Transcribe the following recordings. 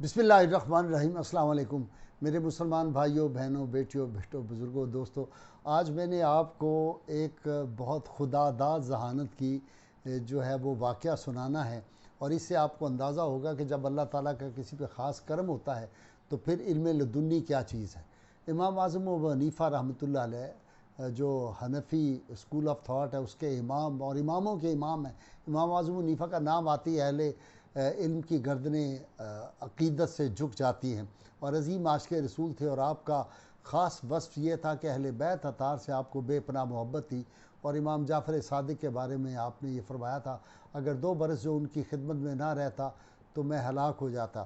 بسم اللہ الرحمن الرحیم۔ السلام علیکم میرے مسلمان بھائیوں، بہنوں، بیٹیوں، بزرگوں، دوستوں۔ آج میں نے آپ کو ایک بہت خداداد ذہانت کی جو ہے وہ واقعہ سنانا ہے، اور اس سے آپ کو اندازہ ہوگا کہ جب اللہ تعالیٰ کا کسی پہ خاص کرم ہوتا ہے تو پھر علم لدنی کیا چیز ہے۔ امام اعظم ابو حنیفہ رحمۃ اللہ علیہ جو حنفی اسکول آف تھاٹ ہے اس کے امام اور اماموں کے امام ہیں، امام اعظم ابو حنیفہ کا نام آتی ہے اہل علم کی گردنیں عقیدت سے جھک جاتی ہیں، اور عظیم عاشق رسول تھے، اور آپ کا خاص وصف یہ تھا کہ اہل بیت اطہار سے آپ کو بے پناہ محبت تھی، اور امام جعفر صادق کے بارے میں آپ نے یہ فرمایا تھا اگر 2 برس جو ان کی خدمت میں نہ رہتا تو میں ہلاک ہو جاتا۔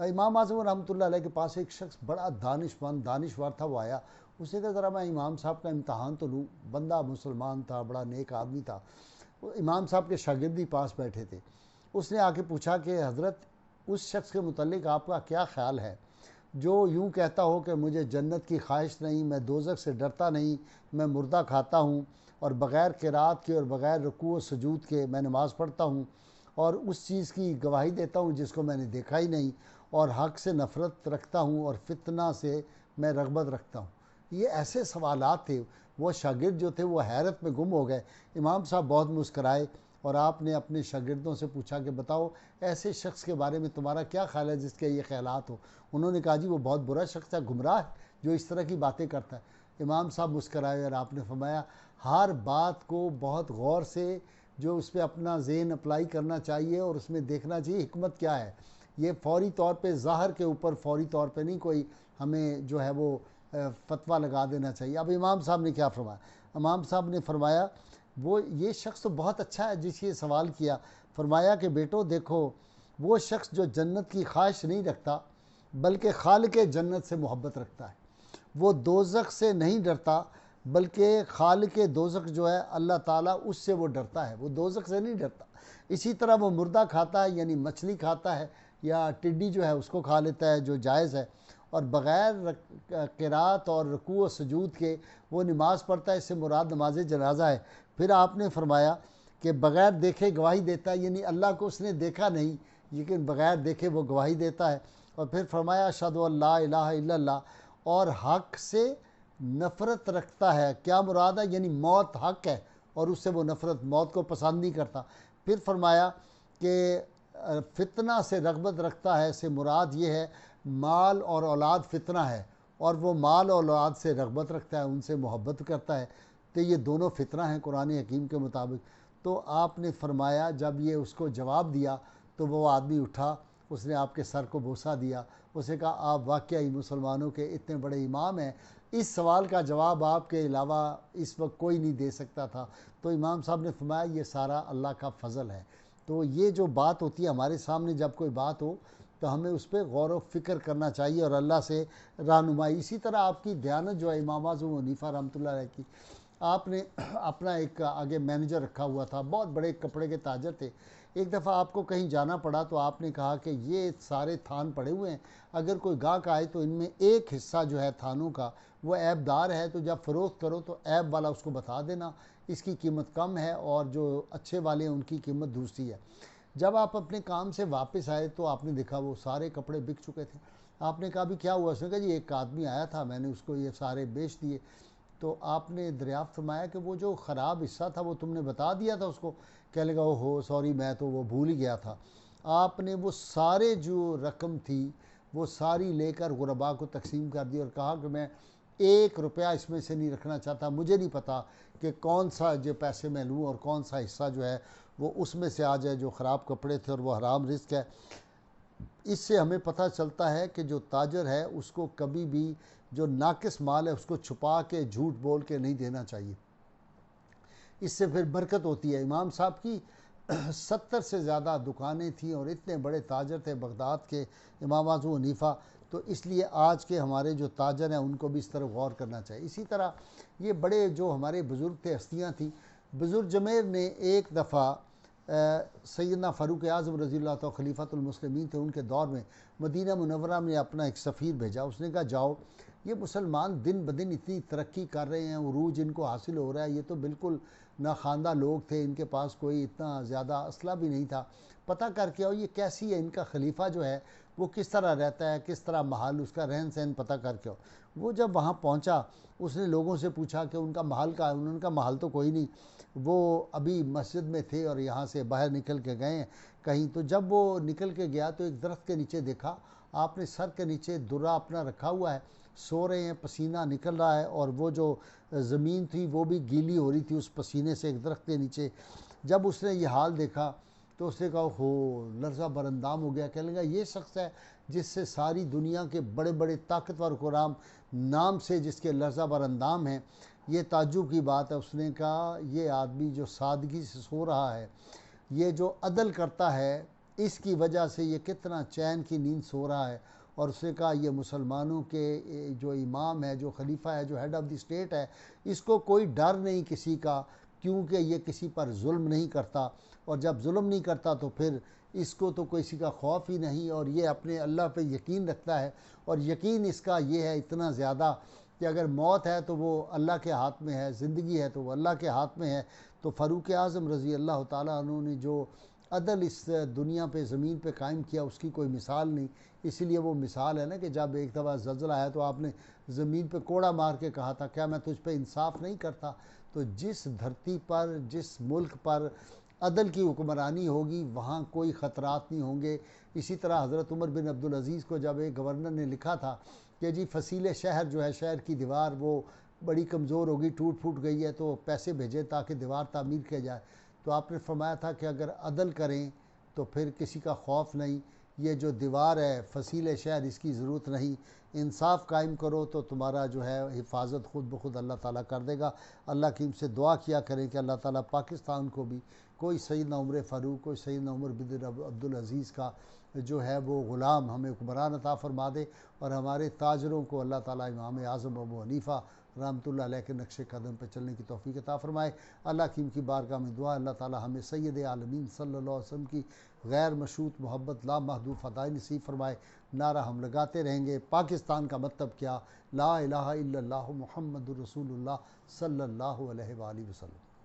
امام اعظم رحمۃ اللہ علیہ کے پاس ایک شخص بڑا دانشور تھا، وہ آیا، اس نے کہا ذرا میں امام صاحب کا امتحان تو لوں۔ بندہ مسلمان تھا، بڑا نیک آدمی تھا، وہ امام صاحب کے شاگردی پاس بیٹھے تھے۔ اس نے آ کے پوچھا کہ حضرت اس شخص کے متعلق آپ کا کیا خیال ہے جو یوں کہتا ہو کہ مجھے جنت کی خواہش نہیں، میں دوزخ سے ڈرتا نہیں، میں مردہ کھاتا ہوں، اور بغیر قرات کے اور بغیر رکوع و سجود کے میں نماز پڑھتا ہوں، اور اس چیز کی گواہی دیتا ہوں جس کو میں نے دیکھا ہی نہیں، اور حق سے نفرت رکھتا ہوں اور فتنہ سے میں رغبت رکھتا ہوں۔ یہ ایسے سوالات تھے، وہ شاگرد جو تھے وہ حیرت میں گم ہو گئے۔ امام صاحب بہت مسکرائے، اور آپ نے اپنے شاگردوں سے پوچھا کہ بتاؤ ایسے شخص کے بارے میں تمہارا کیا خیال ہے جس کے یہ خیالات ہو۔ انہوں نے کہا جی وہ بہت برا شخص ہے، گمراہ ہے جو اس طرح کی باتیں کرتا ہے۔ امام صاحب مسکرائے اور آپ نے فرمایا ہر بات کو بہت غور سے جو اس پہ اپنا ذہن اپلائی کرنا چاہیے، اور اس میں دیکھنا چاہیے حکمت کیا ہے۔ یہ فوری طور پہ ظاہر کے اوپر فوری طور پہ نہیں کوئی ہمیں جو ہے وہ فتویٰ لگا دینا چاہیے۔ اب امام صاحب نے کیا فرمایا؟ امام صاحب نے فرمایا وہ یہ شخص تو بہت اچھا ہے جس یہ سوال کیا۔ فرمایا کہ بیٹو دیکھو، وہ شخص جو جنت کی خواہش نہیں رکھتا بلکہ خالق جنت سے محبت رکھتا ہے، وہ دوزخ سے نہیں ڈرتا بلکہ خالق دوزخ جو ہے اللہ تعالیٰ اس سے وہ ڈرتا ہے، وہ دوزخ سے نہیں ڈرتا۔ اسی طرح وہ مردہ کھاتا ہے، یعنی مچھلی کھاتا ہے یا ٹڈی جو ہے اس کو کھا لیتا ہے جو جائز ہے، اور بغیر قرات اور رکوع و سجود کے وہ نماز پڑھتا ہے، اس سے مراد نماز جنازہ ہے۔ پھر آپ نے فرمایا کہ بغیر دیکھے گواہی دیتا ہے، یعنی اللہ کو اس نے دیکھا نہیں لیکن بغیر دیکھے وہ گواہی دیتا ہے۔ اور پھر فرمایا اشہد ان لا الہ الا اللہ، اور حق سے نفرت رکھتا ہے۔ کیا مراد ہے؟ یعنی موت حق ہے اور اس سے وہ نفرت، موت کو پسند نہیں کرتا۔ پھر فرمایا کہ فتنہ سے رغبت رکھتا ہے، سے مراد یہ ہے مال اور اولاد فتنہ ہے، اور وہ مال اور اولاد سے رغبت رکھتا ہے، ان سے محبت کرتا ہے، تو یہ دونوں فتنہ ہیں قرآن حکیم کے مطابق۔ تو آپ نے فرمایا جب یہ اس کو جواب دیا تو وہ آدمی اٹھا، اس نے آپ کے سر کو بوسہ دیا، اس نے کہا آپ واقعی مسلمانوں کے اتنے بڑے امام ہیں، اس سوال کا جواب آپ کے علاوہ اس وقت کوئی نہیں دے سکتا تھا۔ تو امام صاحب نے فرمایا یہ سارا اللہ کا فضل ہے۔ تو یہ جو بات ہوتی ہے ہمارے سامنے جب کوئی بات ہو تو ہمیں اس پہ غور و فکر کرنا چاہیے اور اللہ سے رہنمائی۔ اسی طرح آپ کی دیانت جو ہے امام اعظم ابو حنیفہ رحمۃ اللہ علیہ کی، آپ نے اپنا ایک آگے مینیجر رکھا ہوا تھا، بہت بڑے کپڑے کے تاجر تھے۔ ایک دفعہ آپ کو کہیں جانا پڑا تو آپ نے کہا کہ یہ سارے تھان پڑے ہوئے ہیں، اگر کوئی گاہک آئے تو ان میں ایک حصہ جو ہے تھانوں کا وہ عیب دار ہے، تو جب فروخت کرو تو عیب والا اس کو بتا دینا، اس کی قیمت کم ہے، اور جو اچھے والے ہیں ان کی قیمت دوسری ہے۔ جب آپ اپنے کام سے واپس آئے تو آپ نے دیکھا وہ سارے کپڑے بک چکے تھے۔ آپ نے کہا بھی کیا ہوا؟ اس نے کہا جی ایک آدمی آیا تھا، میں نے اس کو یہ سارے بیچ دیے۔ تو آپ نے دریافت فرمایا کہ وہ جو خراب حصہ تھا وہ تم نے بتا دیا تھا اس کو؟ کہنے لگا ہو سوری میں تو وہ بھول ہی گیا تھا۔ آپ نے وہ سارے جو رقم تھی وہ ساری لے کر غرباء کو تقسیم کر دی اور کہا کہ میں 1 روپیہ اس میں سے نہیں رکھنا چاہتا، مجھے نہیں پتا کہ کون سا جو پیسے میں لوں اور کون سا حصہ جو ہے وہ اس میں سے آ جائے جو خراب کپڑے تھے اور وہ حرام رزق ہے۔ اس سے ہمیں پتہ چلتا ہے کہ جو تاجر ہے اس کو کبھی بھی جو ناقص مال ہے اس کو چھپا کے جھوٹ بول کے نہیں دینا چاہیے، اس سے پھر برکت ہوتی ہے۔ امام صاحب کی 70 سے زیادہ دکانیں تھیں اور اتنے بڑے تاجر تھے بغداد کے امام اعظم حنیفہ، تو اس لیے آج کے ہمارے جو تاجر ہیں ان کو بھی اس طرح غور کرنا چاہیے۔ اسی طرح یہ بڑے جو ہمارے بزرگ تھے، ہستیاں تھیں، بزرگ جمیر نے ایک دفعہ سیدنا فاروق اعظم رضی اللہ تعالیٰ خلیفۃ المسلمین تھے، ان کے دور میں مدینہ منورہ میں اپنا ایک سفیر بھیجا۔ اس نے کہا جاؤ، یہ مسلمان دن بدن اتنی ترقی کر رہے ہیں، عروج ان کو حاصل ہو رہا ہے، یہ تو بالکل نہ خواندہ لوگ تھے، ان کے پاس کوئی اتنا زیادہ اسلحہ بھی نہیں تھا، پتہ کر کے آؤ یہ کیسی ہے، ان کا خلیفہ جو ہے وہ کس طرح رہتا ہے، کس طرح محل اس کا رہن سہن پتہ کر کے آؤ۔ وہ جب وہاں پہنچا اس نے لوگوں سے پوچھا کہ ان کا محل کہاں ہے، انہوں نے کہا محل تو کوئی نہیں، وہ ابھی مسجد میں تھے اور یہاں سے باہر نکل کے گئے ہیں کہیں۔ تو جب وہ نکل کے گیا تو ایک درخت کے نیچے دیکھا، آپ نے سر کے نیچے درہ اپنا رکھا ہوا ہے، سو رہے ہیں، پسینہ نکل رہا ہے، اور وہ جو زمین تھی وہ بھی گیلی ہو رہی تھی اس پسینے سے ایک درخت کے نیچے۔ جب اس نے یہ حال دیکھا تو اس نے کہا ہو، لرزہ برندام ہو گیا، کہنے لگا یہ شخص ہے جس سے ساری دنیا کے بڑے بڑے طاقتور قرام نام سے جس کے لرزہ برندام ہیں۔ یہ تعجب کی بات ہے، اس نے کہا یہ آدمی جو سادگی سے سو رہا ہے، یہ جو عدل کرتا ہے، اس کی وجہ سے یہ کتنا چین کی نیند سو رہا ہے۔ اور اس نے کہا یہ مسلمانوں کے جو امام ہے، جو خلیفہ ہے، جو ہیڈ آف دی اسٹیٹ ہے، اس کو کوئی ڈر نہیں کسی کا، کیونکہ یہ کسی پر ظلم نہیں کرتا، اور جب ظلم نہیں کرتا تو پھر اس کو تو کسی کا خوف ہی نہیں، اور یہ اپنے اللہ پہ یقین رکھتا ہے، اور یقین اس کا یہ ہے اتنا زیادہ کہ اگر موت ہے تو وہ اللہ کے ہاتھ میں ہے، زندگی ہے تو وہ اللہ کے ہاتھ میں ہے۔ تو فاروق اعظم رضی اللہ تعالیٰ عنہ نے جو عدل اس دنیا پہ زمین پہ قائم کیا، اس کی کوئی مثال نہیں۔ اسی لیے وہ مثال ہے نا کہ جب ایک دفعہ زلزلہ آیا تو آپ نے زمین پہ کوڑا مار کے کہا تھا کیا میں تجھ پہ انصاف نہیں کرتا؟ تو جس دھرتی پر، جس ملک پر عدل کی حکمرانی ہوگی وہاں کوئی خطرات نہیں ہوں گے۔ اسی طرح حضرت عمر بن عبدالعزیز کو جب ایک گورنر نے لکھا تھا کہ جی فصیل شہر جو ہے، شہر کی دیوار وہ بڑی کمزور ہوگی، ٹوٹ پھوٹ گئی ہے، تو پیسے بھیجیں تاکہ دیوار تعمیر کیا جائے، تو آپ نے فرمایا تھا کہ اگر عدل کریں تو پھر کسی کا خوف نہیں، یہ جو دیوار ہے فصیل شہر اس کی ضرورت نہیں، انصاف قائم کرو تو تمہارا جو ہے حفاظت خود بخود اللہ تعالیٰ کر دے گا۔ اللہ کی سے دعا کیا کریں کہ اللہ تعالیٰ پاکستان کو بھی کوئی سیدنا عمر فاروق، کوئی سیدنا عمر بن عبدالعزیز کا جو ہے وہ غلام ہمیں حکمران عطا فرما دے، اور ہمارے تاجروں کو اللہ تعالیٰ امام اعظم ابو حنیفہ رحمۃ اللہ علیہ کے نقش قدم پہ چلنے کی توفیق عطا فرمائے۔ اللہ کی بارگاہ میں دعا، اللہ تعالیٰ ہمیں سید عالمین صلی اللہ علیہ وسلم کی غیر مشروط محبت لامحدود فدائے نصیب فرمائے۔ نعرہ ہم لگاتے رہیں گے، پاکستان کا مطلب کیا؟ لا الہ الا اللہ محمد الرسول اللہ صلی اللہ علیہ وآلہ وسلم۔